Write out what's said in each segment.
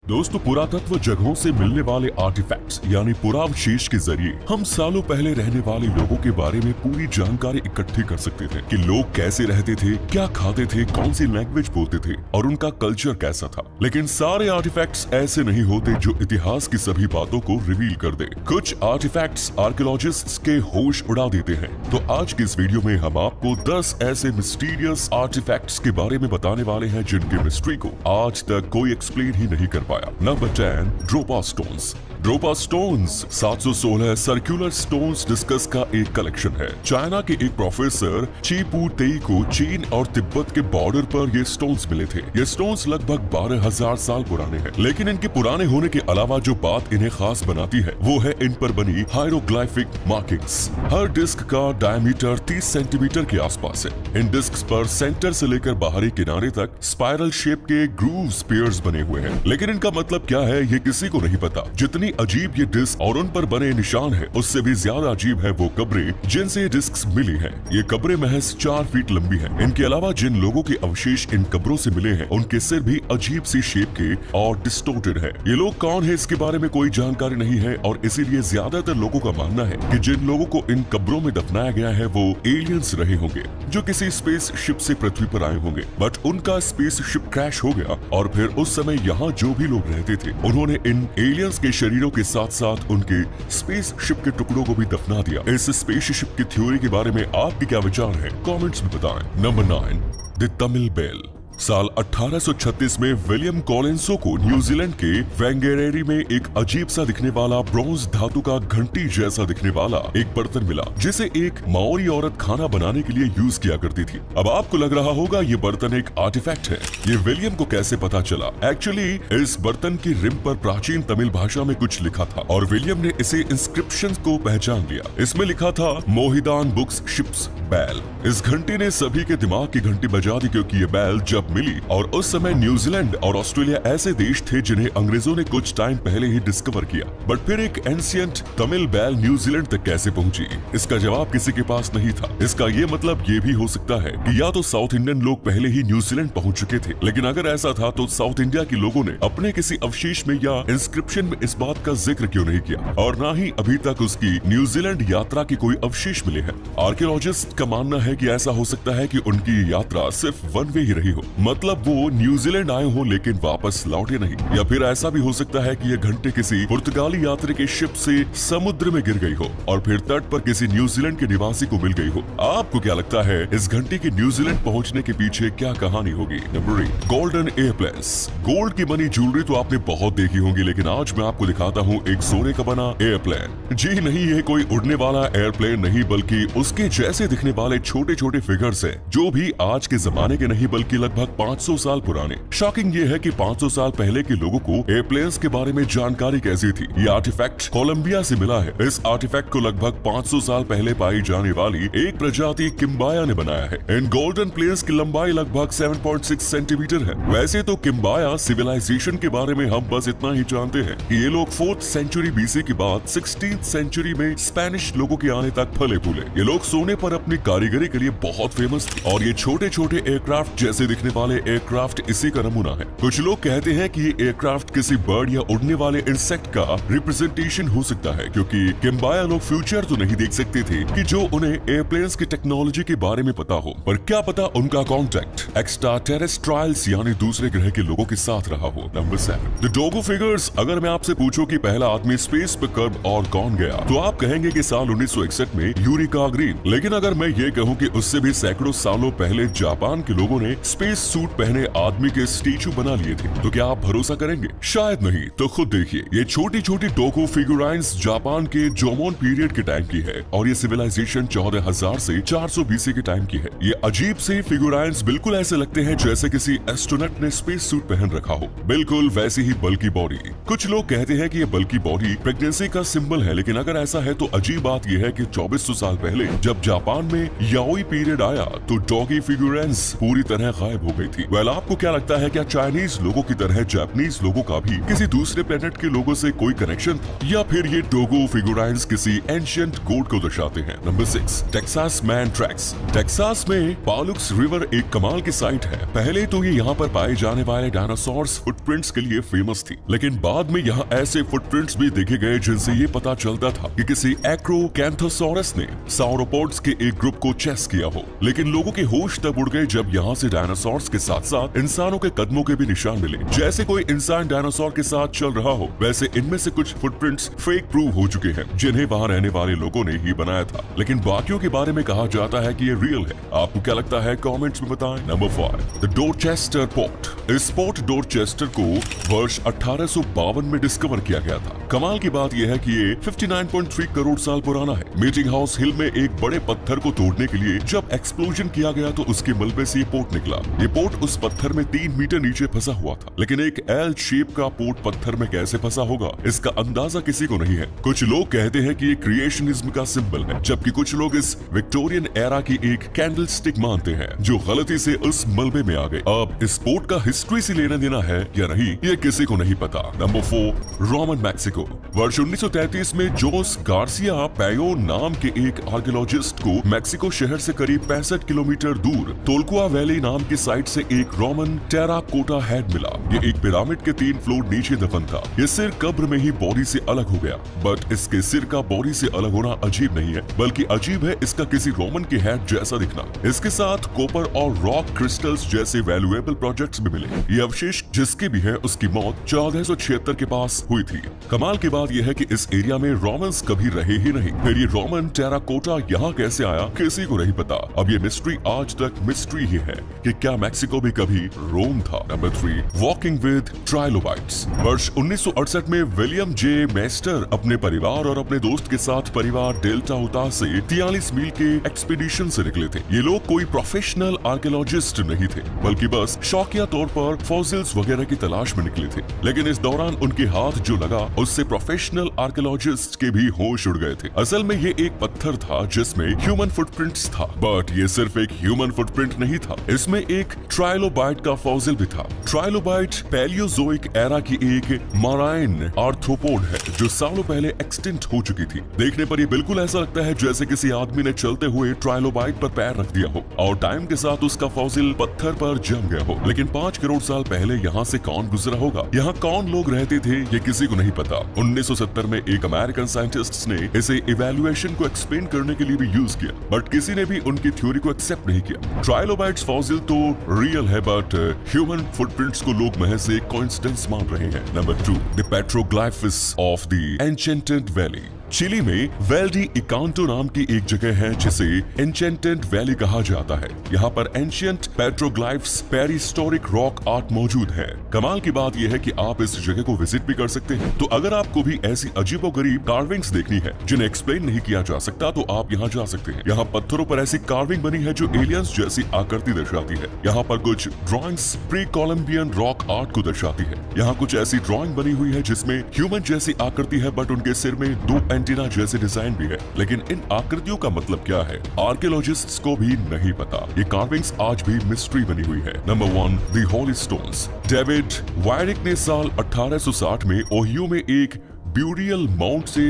दोस्तों, पुरातत्व जगहों से मिलने वाले आर्टिफैक्ट्स यानी पुरावशेष के जरिए हम सालों पहले रहने वाले लोगों के बारे में पूरी जानकारी इकट्ठी कर सकते थे कि लोग कैसे रहते थे, क्या खाते थे, कौन सी लैंग्वेज बोलते थे और उनका कल्चर कैसा था। लेकिन सारे आर्टिफैक्ट्स ऐसे नहीं होते जो इतिहास की सभी बातों को रिवील कर दे। कुछ आर्टिफैक्ट्स आर्कियोलॉजिस्ट्स के होश उड़ा देते हैं। तो आज की इस वीडियो में हम आपको 10 ऐसे मिस्टीरियस आर्टिफैक्ट्स के बारे में बताने वाले हैं जिनके मिस्ट्री को आज तक कोई एक्सप्लेन ही नहीं कर पाया। Number 10, Dropa stones. Dropa stones 716 circular stones discs का एक कलेक्शन है। चाइना के एक प्रोफेसर चीपू तेई को चीन और तिब्बत के बॉर्डर पर ये स्टोन्स मिले थे। ये स्टोन्स लगभग 12,000 साल पुराने हैं, लेकिन इनके पुराने होने के अलावा जो बात इन्हें खास बनाती है वो है इन पर बनी हायरोग्लाइफिक मार्किंग्स। हर डिस्क का डायमीटर 30 सेंटीमीटर के आसपास है। इन डिस्क पर सेंटर से लेकर बाहरी किनारे तक स्पाइरल शेप के ग्रूव स्पीयर्स बने हुए हैं, लेकिन इनका मतलब क्या है ये किसी को नहीं पता। जितनी अजीब ये डिस्क और उन पर बने निशान है, उससे भी ज्यादा अजीब है वो कब्रें जिनसे ये डिस्क मिली हैं। ये कब्रें महज 4 फीट लंबी हैं। इनके अलावा जिन लोगों के अवशेष इन कब्रों से मिले हैं उनके सिर भी अजीब सी शेप के और डिस्टोर्टेड है। ये लोग कौन है इसके बारे में कोई जानकारी नहीं है और इसीलिए ज्यादातर लोगों का मानना है कि जिन लोगों को इन कब्रों में दफनाया गया है वो एलियंस रहे होंगे जो किसी स्पेस शिप से पृथ्वी पर आए होंगे, बट उनका स्पेस शिप क्रैश हो गया और फिर उस समय यहाँ जो भी लोग रहते थे उन्होंने इन एलियंस के शरीरों के साथ साथ उनके स्पेस शिप के टुकड़ों को भी दफना दिया। इस स्पेस शिप की थ्योरी के बारे में आपके क्या विचार है, कमेंट्स में बताएं। Number 9, the Tamil bell. साल 1836 में विलियम कॉलिंसो को न्यूजीलैंड के वैंगेरेरी में एक अजीब सा दिखने वाला ब्रॉन्ज धातु का घंटी जैसा दिखने वाला एक बर्तन मिला जिसे एक माओरी औरत खाना बनाने के लिए यूज किया करती थी। अब आपको लग रहा होगा ये बर्तन एक आर्टिफैक्ट है। ये विलियम को कैसे पता चला? एक्चुअली इस बर्तन की रिम पर प्राचीन तमिल भाषा में कुछ लिखा था और विलियम ने इसे इंस्क्रिप्शन को पहचान लिया। इसमें लिखा था मोहिदान बुक्स शिप्स बैल। इस घंटी ने सभी के दिमाग की घंटी बजा दी क्योंकि ये बैल जब मिली और उस समय न्यूजीलैंड और ऑस्ट्रेलिया ऐसे देश थे जिन्हें अंग्रेजों ने कुछ टाइम पहले ही डिस्कवर किया। बट फिर एक एंशिएंट तमिल बैल न्यूजीलैंड तक कैसे पहुंची? इसका जवाब किसी के पास नहीं था। इसका ये मतलब ये भी हो सकता है कि या तो साउथ इंडियन लोग पहले ही न्यूजीलैंड पहुंच चुके थे, लेकिन अगर ऐसा था तो साउथ इंडिया के लोगों ने अपने किसी अवशेष में या इंस्क्रिप्शन में इस बात का जिक्र क्यों नहीं किया, और न ही अभी तक उसकी न्यूजीलैंड यात्रा के कोई अवशेष मिले हैं। आर्कियोलॉजिस्ट का मानना है कि ऐसा हो सकता है कि उनकी यात्रा सिर्फ वन वे ही रही हो, मतलब वो न्यूजीलैंड आए हो लेकिन वापस लौटे नहीं। या फिर ऐसा भी हो सकता है कि ये घंटे किसी पुर्तगाली यात्री के शिप से समुद्र में गिर गई हो और फिर तट पर किसी न्यूजीलैंड के निवासी को मिल गई हो। आपको क्या लगता है इस घंटे के न्यूजीलैंड पहुंचने के पीछे क्या कहानी होगी? Number 8, golden airplanes. गोल्ड की बनी ज्वेलरी तो आपने बहुत देखी होंगी, लेकिन आज मैं आपको दिखाता हूँ एक सोने का बना एयरप्लेन। जी नहीं, ये कोई उड़ने वाला एयरप्लेन नहीं बल्कि उसके जैसे दिखने वाले छोटे छोटे फिगर्स हैं जो भी आज के जमाने के नहीं बल्कि लगभग 500 साल पुराने। शॉकिंग ये है कि 500 साल पहले के लोगों को एयरप्लेन्स के बारे में जानकारी कैसी थी। ये आर्टिफैक्ट कोलंबिया से मिला है। इस आर्टिफैक्ट को लगभग 500 साल पहले पाई जाने वाली एक प्रजाति किम्बाया ने बनाया है। इन गोल्डन प्लेन्स की लंबाई लगभग 7.6 सेंटीमीटर है। वैसे तो किम्बाया सिविलाइजेशन के बारे में हम बस इतना ही जानते हैं कि ये लोग 4th सेंचुरी बीसी के बाद 16th सेंचुरी में स्पेनिश लोगों के आने तक फले फूले। ये लोग सोने पर अपनी कारीगरी के लिए बहुत फेमस थे और ये छोटे छोटे एयरक्राफ्ट जैसे दिखने वाले एयरक्राफ्ट इसी का नमूना है। कुछ लोग कहते हैं कि ये एयरक्राफ्ट किसी बर्ड या उड़ने वाले इंसेक्ट का रिप्रेजेंटेशन हो सकता है, क्योंकि किम्बाया लोग फ्यूचर तो नहीं देख सकते थे कि जो उन्हें एयरप्लेन्स की टेक्नोलॉजी के बारे में पता हो, पर क्या पता उनका कॉन्टेक्ट एक्स्ट्रा टेरेस्ट्राइल्स यानी दूसरे ग्रह के लोगों के साथ रहा हो। Number 7, the Dogu figures. अगर मैं आपसे पूछूं कि पहला आदमी स्पेस पे कब और कौन गया तो आप कहेंगे कि साल 1961 में यूरी गागरिन। लेकिन अगर मैं ये कहूँ कि उससे भी सैकड़ों सालों पहले जापान के लोगों ने स्पेस सूट पहने आदमी के स्टैचू बना लिए थे, तो क्या आप भरोसा करेंगे? शायद नहीं। तो खुद देखिए, ये छोटी छोटी डोगो फिगुराइंस जापान के जोमोन पीरियड के टाइम की है और ये सिविलाइजेशन 14,000 से 400 बीसी के टाइम की है। ये अजीब से फिगुराइंस बिल्कुल ऐसे लगते हैं जैसे किसी एस्ट्रोनॉट ने स्पेस सूट पहन रखा हो, बिल्कुल वैसी ही बल्कि बॉडी। कुछ लोग कहते हैं कि ये बल्कि बॉडी प्रेगनेंसी का सिंबल है, लेकिन अगर ऐसा है तो अजीब बात यह है कि 2400 साल पहले जब जापान में याओई पीरियड आया तो डॉगी फिगुराइंस पूरी तरह गायब हो गई थी। वेल, आपको क्या लगता है, क्या चाइनीज लोगों की तरह जापानीज लोगों का भी किसी दूसरे प्लेनेट के लोगों से कोई कनेक्शन था, या फिर ये टोगो फिगुराइंस किसी एंशिएंट गोड को दर्शाते हैं? Number 6, Texas man tracks. Texas में पालुक्स रिवर एक कमाल की साइट है। पहले तो ये यहाँ पर पाए जाने वाले डायनासोर्स फुटप्रिंट्स के लिए फेमस थी, लेकिन बाद में यहाँ ऐसे फुटप्रिंट्स भी देखे गए जिनसे ये पता चलता था कि किसी एक्रोकैंथोसॉरस ने sauropods के एक ग्रुप को चेस किया हो। लेकिन लोगों के होश तब उड़ गए जब यहाँ से डायनासोर्स के साथ साथ इंसानों के कदमों के भी निशान मिले। जैसे कोई इंसान डायनासोर के साथ चल रहा हो, वैसे इनमें से कुछ फुटप्रिंट्स फेक प्रूव हो चुके हैं, जिन्हें वहाँ रहने वाले लोगों ने ही बनाया था। लेकिन बाकियों के बारे में कहा जाता है कि ये रियल है। आपको क्या लगता है, कमेंट्स में बताएं। Number 5, the Dorchester port. इस पोर्ट डोरचेस्टर को वर्ष 1852 में डिस्कवर किया गया था। कमाल की बात यह है कि ये 59.3 करोड़ साल पुराना है। मीटिंग हाउस हिल में एक बड़े पत्थर को तोड़ने के लिए जब एक्सप्लोजन किया गया तो उसके मलबे से ये पोर्ट निकला। ये पोर्ट उस पत्थर में 3 मीटर नीचे फंसा हुआ था। लेकिन एक एल शेप का पोर्ट पत्थर में कैसे फंसा होगा, इसका अंदाजा किसी को नहीं है। कुछ लोग कहते हैं कि ये क्रिएशनिज्म का सिंबल है, जबकि कुछ लोग इस विक्टोरियन एरा की एक कैंडल स्टिक मानते हैं जो गलती से उस मलबे में आ गए। अब इस पोर्ट का हिस्ट्री से लेना देना है या नहीं, ये किसी को नहीं पता। Number 4, Roman Mexico. वर्ष 1933 में जोस गार्सिया पेयो नाम के एक आर्कियोलॉजिस्ट को मैक्सिको शहर से करीब 65 किलोमीटर दूर तोल्कुआ वैली नाम की साइट से एक रोमन टेराकोटा हेड मिला। ये एक पिरामिड के 3 फ्लोर नीचे दफन था। ये सिर कब्र में ही बॉडी से अलग हो गया। बट इसके सिर का बॉडी से अलग होना अजीब नहीं है, बल्कि अजीब है इसका किसी रोमन के हेड जैसा दिखना। इसके साथ कॉपर और रॉक क्रिस्टल्स जैसे वैल्यूएबल प्रोजेक्ट्स भी मिले। ये अवशेष जिसके भी है उसकी मौत 1476 के पास हुई थी। कमाल की बात यह है कि इस एरिया में रोमन्स कभी रहे ही नहीं। फिर ये रोमन टेराकोटा यहाँ कैसे आया, किसी को नहीं पता। अब ये मिस्ट्री आज तक मिस्ट्री ही है कि क्या मैक्सिको भी कभी रोम था। Number 3, walking with trilobites. वर्ष 1968 में विलियम जे मेस्टर अपने परिवार और अपने दोस्त के साथ परिवार डेल्टा उताह से 43 मील के एक्सपीडिशन से निकले थे। ये लोग कोई प्रोफेशनल आर्कियोलॉजिस्ट नहीं थे, बल्कि बस शौकिया तौर पर फॉसिल्स वगैरह की तलाश में निकले थे। लेकिन इस दौरान उनके हाथ जो लगा उससे प्रोफेशनल आर्कियोलॉजिस्ट के भी होश उड़ गए थे। असल में ये एक पत्थर था जिसमें ह्यूमन फुटप्रिंट्स था, बट ये सिर्फ एक ह्यूमन फुटप्रिंट नहीं था, इसमें एक ट्राइलोबाइट का फॉसिल भी था। ट्राइलोबाइट पैलियोजोइक एरा की एक माराइन आर्थ्रोपोड है जो सालों पहले एक्सटिंक्ट हो चुकी थी। देखने पर ये बिल्कुल ऐसा लगता है जैसे किसी आदमी ने चलते हुए ट्राइलोबाइट पर पैर रख दिया हो और टाइम के साथ उसका फॉसिल पत्थर पर जम गया हो। लेकिन 5 करोड़ साल पहले यहाँ से कौन गुजरा होगा, यहाँ कौन लोग रहते थे, ये किसी को नहीं पता। 1970 में एक अमेरिकन साइंटिस्ट्स ने इसे इवैल्यूएशन को एक्सप्लेन करने के लिए भी यूज किया, बट किसी ने भी उनकी थ्योरी को एक्सेप्ट नहीं किया। ट्राइलोबाइट्स फॉसिल तो रियल है, बट ह्यूमन फुटप्रिंट्स को लोग महज एक कोइंसिडेंस मान रहे हैं। Number 2, the petroglyphs of the Enchanted Valley. Chile में वेल्डी इकांटो नाम की एक जगह है जिसे एन्चेंटेड वैली कहा जाता है। यहाँ पर एंशिएंट पेट्रोग्लाइफ्स पेरिस्टोरिक रॉक आर्ट मौजूद है। कमाल की बात यह है कि आप इस जगह को विजिट भी कर सकते हैं। तो अगर आपको भी ऐसी अजीबोगरीब कार्विंग्स देखनी है जिन्हें एक्सप्लेन नहीं किया जा सकता, तो आप यहाँ जा सकते हैं। यहाँ पत्थरों पर ऐसी कार्विंग बनी है जो एलियंस जैसी आकृति दर्शाती है। यहाँ पर कुछ drawings pre Columbian rock art को दर्शाती है। यहाँ कुछ ऐसी ड्रॉइंग बनी हुई है जिसमें ह्यूमन जैसी आकृति है, बट उनके सिर में 2 एंटीना जैसे डिजाइन भी है। लेकिन इन आकृतियों का मतलब क्या है, आर्कियोलॉजिस्ट्स को भी नहीं पता। ये कार्विंग्स आज भी मिस्ट्री बनी हुई है। Number 1, the holy stones. David Wyrick ने साल 1860 में ओहियो में एक ब्यूरियल माउंट से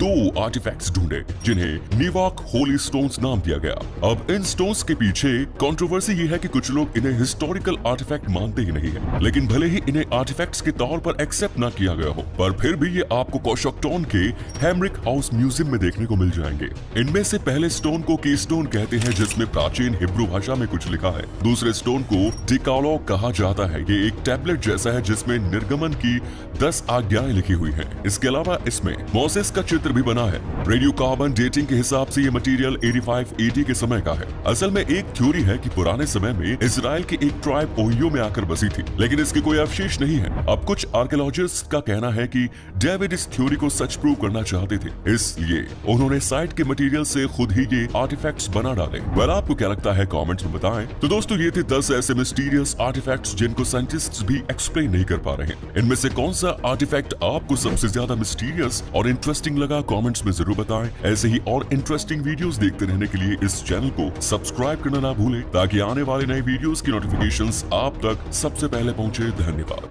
2 आर्टिफैक्ट्स ढूंढे जिन्हें नीवाक होली स्टोन्स नाम दिया गया। अब इन स्टोन्स के पीछे कंट्रोवर्सी ये है कि कुछ लोग इन्हें हिस्टोरिकल आर्टिफैक्ट मानते ही नहीं है, लेकिन भले ही इन्हें आर्टिफैक्ट्स के तौर पर एक्सेप्ट ना किया गया हो, पर फिर भी ये आपको कोशॉकटॉन के हेमरिक हाउस म्यूजियम में देखने को मिल जाएंगे। इनमें से पहले स्टोन को कीस्टोन कहते हैं जिसमें प्राचीन हिब्रू भाषा में कुछ लिखा है। दूसरे स्टोन को डिकालॉग कहा जाता है। ये एक टैबलेट जैसा है जिसमें निर्गमन की 10 आज्ञाएं लिखी हुई है। इसके अलावा इसमें मोसेस का चित्र भी बना है। रेडियोकार्बन डेटिंग के हिसाब से ये मटेरियल 85 AD के समय का है। असल में एक थ्योरी है कि पुराने समय में इजराइल की एक ट्राइब ओहियो में आकर बसी थी, लेकिन इसके कोई अवशेष नहीं है। अब कुछ आर्कियोलॉजिस्ट का कहना है कि डेविड इस थ्योरी को सच प्रूव करना चाहते थे, इसलिए उन्होंने साइट के मटेरियल से खुद ही ये आर्टिफैक्ट्स बना डाले। वेल, आपको क्या लगता है, कमेंट्स में बताएं। तो दोस्तों, ये थे 10 ऐसे मिस्टीरियस आर्टिफैक्ट्स जिनको साइंटिस्ट्स भी एक्सप्लेन नहीं कर पा रहे हैं। इनमें से कौन सा आर्टिफैक्ट आपको सबसे ज्यादा ज्यादा मिस्टीरियस और इंटरेस्टिंग लगा कमेंट्स में जरूर बताएं। ऐसे ही और इंटरेस्टिंग वीडियोस देखते रहने के लिए इस चैनल को सब्सक्राइब करना ना भूलें ताकि आने वाले नए वीडियोस की नोटिफिकेशंस आप तक सबसे पहले पहुंचे। धन्यवाद।